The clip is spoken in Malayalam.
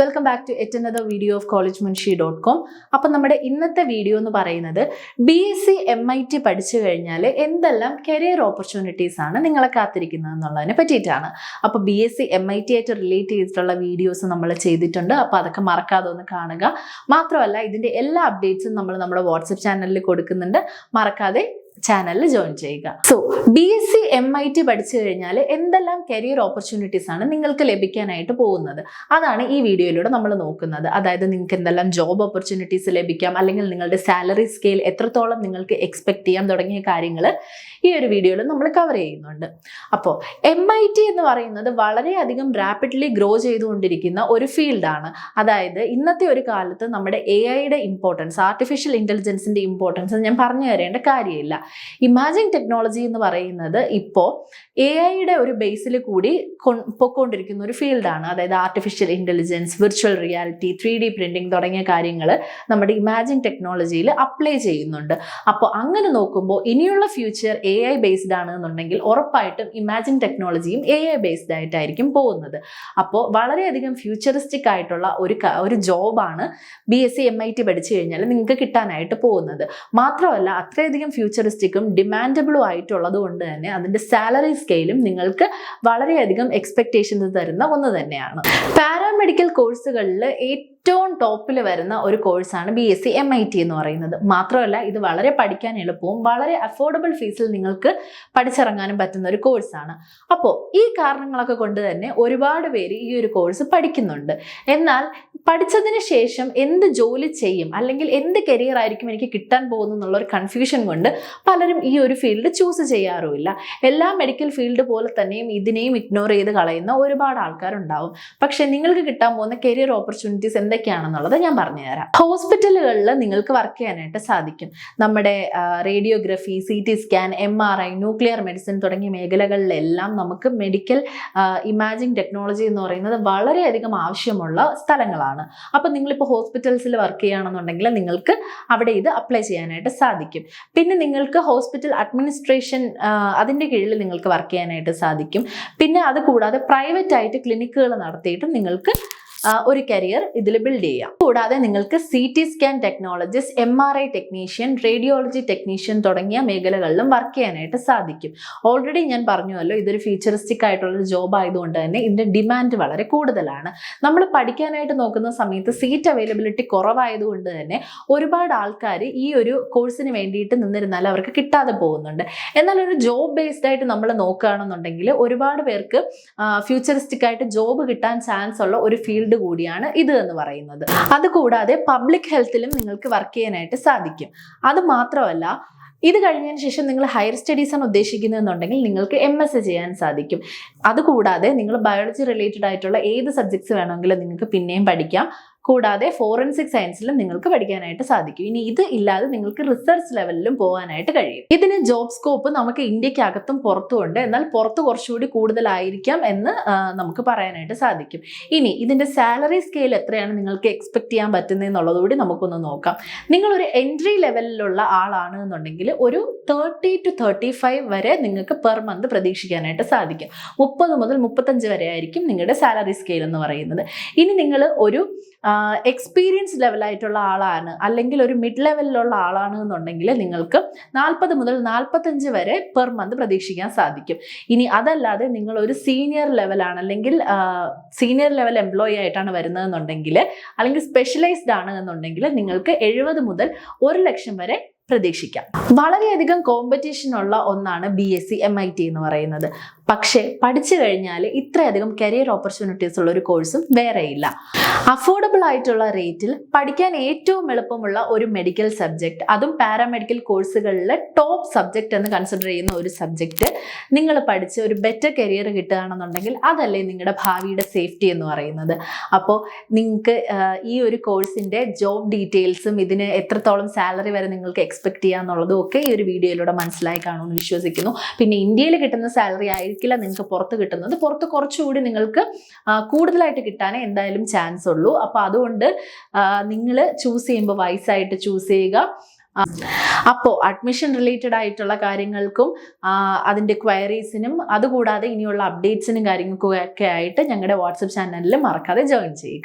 Welcome back to yet another video of collegemunshi.com. അപ്പം നമ്മുടെ ഇന്നത്തെ വീഡിയോ എന്ന് പറയുന്നത് BSc MIT പഠിച്ചു കഴിഞ്ഞാൽ എന്തെല്ലാം കരിയർ ഓപ്പർച്യൂണിറ്റീസ് ആണ് നിങ്ങളെ കാത്തിരിക്കുന്നത് എന്നുള്ളതിനെ പറ്റിയിട്ടാണ്. അപ്പോൾ BSc MIT ആയിട്ട് റിലേറ്റ് ചെയ്തിട്ടുള്ള വീഡിയോസ് നമ്മൾ ചെയ്തിട്ടുണ്ട്. അപ്പോൾ അതൊക്കെ മറക്കാതെ ഒന്ന് കാണുക. മാത്രമല്ല ഇതിൻ്റെ എല്ലാ അപ്ഡേറ്റ്സും നമ്മൾ നമ്മുടെ വാട്സപ്പ് ചാനലിൽ കൊടുക്കുന്നുണ്ട്. മറക്കാതെ ചാനലിൽ ജോയിൻ ചെയ്യുക. സോ BSc MIT പഠിച്ചു കഴിഞ്ഞാൽ എന്തെല്ലാം കരിയർ ഓപ്പർച്യൂണിറ്റീസ് ആണ് നിങ്ങൾക്ക് ലഭിക്കാനായിട്ട് പോകുന്നത്, അതാണ് ഈ വീഡിയോയിലൂടെ നമ്മൾ നോക്കുന്നത്. അതായത് നിങ്ങൾക്ക് എന്തെല്ലാം ജോബ് ഓപ്പർച്യൂണിറ്റീസ് ലഭിക്കാം, അല്ലെങ്കിൽ നിങ്ങളുടെ സാലറി സ്കെയിൽ എത്രത്തോളം നിങ്ങൾക്ക് എക്സ്പെക്ട് ചെയ്യാം തുടങ്ങിയ കാര്യങ്ങൾ ഈ ഒരു വീഡിയോയിൽ നമ്മൾ കവർ ചെയ്യുന്നുണ്ട്. അപ്പോൾ MIT എന്ന് പറയുന്നത് വളരെയധികം റാപ്പിഡ്ലി ഗ്രോ ചെയ്തുകൊണ്ടിരിക്കുന്ന ഒരു ഫീൽഡാണ്. അതായത് ഇന്നത്തെ ഒരു കാലത്ത് നമ്മുടെ AI-യുടെ ഇമ്പോർട്ടൻസ്, ആർട്ടിഫിഷ്യൽ ഇൻ്റലിജൻസിൻ്റെ ഇമ്പോർട്ടൻസ് ഞാൻ പറഞ്ഞു തരേണ്ട കാര്യമില്ല. ഇമാജിംഗ് ടെക്നോളജി എന്ന് പറയുന്നത് ഇപ്പോൾ AI-യുടെ ഒരു ബേസിൽ കൂടി പൊയ്ക്കൊണ്ടിരിക്കുന്ന ഒരു ഫീൽഡാണ്. അതായത് artificial intelligence, virtual reality, 3D printing തുടങ്ങിയ കാര്യങ്ങൾ നമ്മുടെ ഇമാജിംഗ് ടെക്നോളജിയിൽ അപ്ലൈ ചെയ്യുന്നുണ്ട്. അപ്പോൾ അങ്ങനെ നോക്കുമ്പോൾ ഇനിയുള്ള ഫ്യൂച്ചർ AI ബേസ്ഡ് ആണെന്നുണ്ടെങ്കിൽ ഉറപ്പായിട്ടും ഇമാജിംഗ് ടെക്നോളജിയും AI ബേസ്ഡ് ആയിട്ടായിരിക്കും പോകുന്നത്. അപ്പോൾ വളരെയധികം ഫ്യൂച്ചറിസ്റ്റിക് ആയിട്ടുള്ള ഒരു ജോബാണ് BSc MIT പഠിച്ചു കഴിഞ്ഞാൽ നിങ്ങൾക്ക് കിട്ടാനായിട്ട് പോകുന്നത്. മാത്രമല്ല അത്രയധികം ഫ്യൂച്ചറിസ്റ്റിക്കും ഡിമാൻഡബിളും ആയിട്ടുള്ളത് കൊണ്ട് തന്നെ അതിൻ്റെ സാലറി സ്കെയിലും നിങ്ങൾക്ക് വളരെയധികം എക്സ്പെക്ടേഷൻസ് തരുന്ന ഒന്ന് തന്നെയാണ്. പാരാമെഡിക്കൽ കോഴ്സുകളിൽ ഏറ്റവും ടോപ്പിൽ വരുന്ന ഒരു കോഴ്സാണ് BSc MIT എന്ന് പറയുന്നത്. മാത്രമല്ല ഇത് വളരെ പഠിക്കാൻ എളുപ്പവും വളരെ അഫോർഡബിൾ ഫീസിൽ നിങ്ങൾക്ക് പഠിച്ചിറങ്ങാനും പറ്റുന്ന ഒരു കോഴ്സാണ്. അപ്പോൾ ഈ കാരണങ്ങളൊക്കെ കൊണ്ട് തന്നെ ഒരുപാട് പേര് ഈ ഒരു കോഴ്സ് പഠിക്കുന്നുണ്ട്. എന്നാൽ പഠിച്ചതിന് ശേഷം എന്ത് ജോലി ചെയ്യും, അല്ലെങ്കിൽ എന്ത് കരിയർ ആയിരിക്കും എനിക്ക് കിട്ടാൻ പോകുന്നു എന്നുള്ള ഒരു കൺഫ്യൂഷൻ കൊണ്ട് പലരും ഈ ഒരു ഫീൽഡ് ചൂസ് ചെയ്യാറുമില്ല. എല്ലാ മെഡിക്കൽ ഫീൽഡ് പോലെ തന്നെയും ഇതിനെയും ഇഗ്നോർ ചെയ്ത് കളയുന്ന ഒരുപാട് ആൾക്കാരുണ്ടാവും. പക്ഷെ നിങ്ങൾക്ക് കിട്ടാൻ പോകുന്ന കരിയർ ഓപ്പർച്യൂണിറ്റീസ് എന്തൊക്കെയാണെന്നുള്ളത് ഞാൻ പറഞ്ഞുതരാം. ഹോസ്പിറ്റലുകളിൽ നിങ്ങൾക്ക് വർക്ക് ചെയ്യാനായിട്ട് സാധിക്കും. നമ്മുടെ radiography, CT scan, MRI, nuclear medicine തുടങ്ങിയ മേഖലകളിലെല്ലാം നമുക്ക് മെഡിക്കൽ ഇമാജിംഗ് ടെക്നോളജി എന്ന് പറയുന്നത് വളരെയധികം ആവശ്യമുള്ള സ്ഥലങ്ങളാണ്. അപ്പോൾ നിങ്ങളിപ്പോൾ ഹോസ്പിറ്റൽസിൽ വർക്ക് ചെയ്യുകയാണെന്നുണ്ടെങ്കിൽ നിങ്ങൾക്ക് അവിടെ ഇത് അപ്ലൈ ചെയ്യാനായിട്ട് സാധിക്കും. പിന്നെ നിങ്ങൾക്ക് ഹോസ്പിറ്റൽ അഡ്മിനിസ്ട്രേഷൻ, അതിൻ്റെ കീഴിൽ നിങ്ങൾക്ക് വർക്ക് ചെയ്യാനായിട്ട് സാധിക്കും. പിന്നെ അത് കൂടാതെ പ്രൈവറ്റ് ആയിട്ട് ക്ലിനിക്കുകൾ നടത്തിയിട്ടും നിങ്ങൾക്ക് ഒരു കരിയർ ഇതിൽ ബിൽഡ് ചെയ്യാം. കൂടാതെ നിങ്ങൾക്ക് CT scan technologist, MRI technician, radiology technician തുടങ്ങിയ മേഖലകളിലും വർക്ക് ചെയ്യാനായിട്ട് സാധിക്കും. ഓൾറെഡി ഞാൻ പറഞ്ഞുവല്ലോ, ഇതൊരു ഫ്യൂച്ചറിസ്റ്റിക് ആയിട്ടുള്ളൊരു ജോബ് ആയതുകൊണ്ട് തന്നെ ഇതിൻ്റെ ഡിമാൻഡ് വളരെ കൂടുതലാണ്. നമ്മൾ പഠിക്കാനായിട്ട് നോക്കുന്ന സമയത്ത് സീറ്റ് അവൈലബിലിറ്റി കുറവായതുകൊണ്ട് തന്നെ ഒരുപാട് ആൾക്കാർ ഈ ഒരു കോഴ്സിന് വേണ്ടിയിട്ട് നിന്നിരുന്നാൽ അവർക്ക് കിട്ടാതെ പോകുന്നുണ്ട്. എന്നാൽ ഒരു ജോബ് ബേസ്ഡ് ആയിട്ട് നമ്മൾ നോക്കുകയാണെന്നുണ്ടെങ്കിൽ ഒരുപാട് പേർക്ക് ഫ്യൂച്ചറിസ്റ്റിക് ആയിട്ട് ജോബ് കിട്ടാൻ ചാൻസ് ഉള്ള ഒരു ഫീൽഡ് കൂടിയാണ് ഇത് എന്ന് പറയുന്നത്. അതുകൂടാതെ പബ്ലിക് ഹെൽത്തിലും നിങ്ങൾക്ക് വർക്ക് ചെയ്യാനായിട്ട് സാധിക്കും. അത് മാത്രമല്ല ഇത് കഴിഞ്ഞതിന് ശേഷം നിങ്ങൾ ഹയർ സ്റ്റഡീസ് ആണ് ഉദ്ദേശിക്കുന്നതെന്നുണ്ടെങ്കിൽ നിങ്ങൾക്ക് MSc ചെയ്യാൻ സാധിക്കും. അതുകൂടാതെ നിങ്ങൾ ബയോളജി റിലേറ്റഡ് ആയിട്ടുള്ള ഏത് സബ്ജക്ട്സ് വേണമെങ്കിലും നിങ്ങൾക്ക് പിന്നെയും പഠിക്കാം. കൂടാതെ ഫോറൻസിക് സയൻസിലും നിങ്ങൾക്ക് പഠിക്കാനായിട്ട് സാധിക്കും. ഇനി ഇത് ഇല്ലാതെ നിങ്ങൾക്ക് റിസർച്ച് ലെവലിലും പോകാനായിട്ട് കഴിയും. ഇതിന് ജോബ് സ്കോപ്പ് നമുക്ക് ഇന്ത്യക്കകത്തും പുറത്തും ഉണ്ട്. എന്നാൽ പുറത്ത് കുറച്ചുകൂടി കൂടുതലായിരിക്കാം എന്ന് നമുക്ക് പറയാനായിട്ട് സാധിക്കും. ഇനി ഇതിൻ്റെ സാലറി സ്കെയിൽ എത്രയാണ് നിങ്ങൾക്ക് എക്സ്പെക്ട് ചെയ്യാൻ പറ്റുന്നത് എന്നുള്ളതുകൂടി നമുക്കൊന്ന് നോക്കാം. നിങ്ങളൊരു എൻട്രി ലെവലിലുള്ള ആളാണ് എന്നുണ്ടെങ്കിൽ ഒരു 30 to 35 വരെ നിങ്ങൾക്ക് പെർ മന്ത് പ്രതീക്ഷിക്കാനായിട്ട് സാധിക്കും. 30 മുതൽ 35 വരെ ആയിരിക്കും നിങ്ങളുടെ സാലറി സ്കെയിൽ എന്ന് പറയുന്നത്. ഇനി നിങ്ങൾ ഒരു എക്സ്പീരിയൻസ് ലെവലായിട്ടുള്ള ആളാണ്, അല്ലെങ്കിൽ ഒരു മിഡ് ലെവലിലുള്ള ആളാണ് എന്നുണ്ടെങ്കിൽ നിങ്ങൾക്ക് 40 മുതൽ 45 വരെ പെർ മന്ത് പ്രതീക്ഷിക്കാൻ സാധിക്കും. ഇനി അതല്ലാതെ നിങ്ങൾ ഒരു സീനിയർ ലെവലാണ്, അല്ലെങ്കിൽ സീനിയർ ലെവൽ എംപ്ലോയി ആയിട്ടാണ് വരുന്നതെന്നുണ്ടെങ്കിൽ, അല്ലെങ്കിൽ സ്പെഷ്യലൈസ്ഡ് ആണ് എന്നുണ്ടെങ്കിൽ നിങ്ങൾക്ക് 70 മുതൽ 1 ലക്ഷം വരെ പ്രതീക്ഷിക്കാം. വളരെയധികം കോമ്പറ്റീഷൻ ഉള്ള ഒന്നാണ് BSc MIT എന്ന് പറയുന്നത്. പക്ഷേ പഠിച്ചു കഴിഞ്ഞാൽ ഇത്രയധികം കരിയർ ഓപ്പർച്യൂണിറ്റീസ് ഉള്ള ഒരു കോഴ്സും വേറെയില്ല. അഫോർഡബിൾ ആയിട്ടുള്ള റേറ്റിൽ പഠിക്കാൻ ഏറ്റവും എളുപ്പമുള്ള ഒരു മെഡിക്കൽ സബ്ജക്റ്റ്, അതും പാരാമെഡിക്കൽ കോഴ്സുകളിലെ ടോപ്പ് സബ്ജക്റ്റ് എന്ന് കൺസിഡർ ചെയ്യുന്ന ഒരു സബ്ജക്റ്റ് നിങ്ങൾ പഠിച്ച് ഒരു ബെറ്റർ കരിയർ കിട്ടുകയാണെന്നുണ്ടെങ്കിൽ അതല്ലേ നിങ്ങളുടെ ഭാവിയുടെ സേഫ്റ്റി എന്ന് പറയുന്നത്. അപ്പോൾ നിങ്ങൾക്ക് ഈ ഒരു കോഴ്സിൻ്റെ ജോബ് ഡീറ്റെയിൽസും ഇതിന് എത്രത്തോളം സാലറി വരെ നിങ്ങൾക്ക് എക്സ്പെക്ട് ചെയ്യാന്നുള്ളതും ഒക്കെ ഈ ഒരു വീഡിയോയിലൂടെ മനസ്സിലായി കാണുമെന്ന് വിശ്വസിക്കുന്നു. പിന്നെ ഇന്ത്യയിൽ കിട്ടുന്ന സാലറി ആയിരിക്കില്ല നിങ്ങൾക്ക് പുറത്ത് കിട്ടുന്നത്. പുറത്ത് കുറച്ചുകൂടി നിങ്ങൾക്ക് കൂടുതലായിട്ട് കിട്ടാനേ എന്തായാലും ചാൻസ് ഉള്ളൂ. അപ്പോൾ അതുകൊണ്ട് നിങ്ങൾ ചൂസ് ചെയ്യുമ്പോൾ വൈസായിട്ട് ചൂസ് ചെയ്യുക. അപ്പോൾ അഡ്മിഷൻ റിലേറ്റഡ് ആയിട്ടുള്ള കാര്യങ്ങൾക്കും അതിൻ്റെ ക്വയറീസിനും അതുകൂടാതെ ഇനിയുള്ള അപ്ഡേറ്റ്സിനും കാര്യങ്ങൾക്കും ഒക്കെ ആയിട്ട് ഞങ്ങളുടെ വാട്സപ്പ് ചാനലിൽ മറക്കാതെ ജോയിൻ ചെയ്യുക.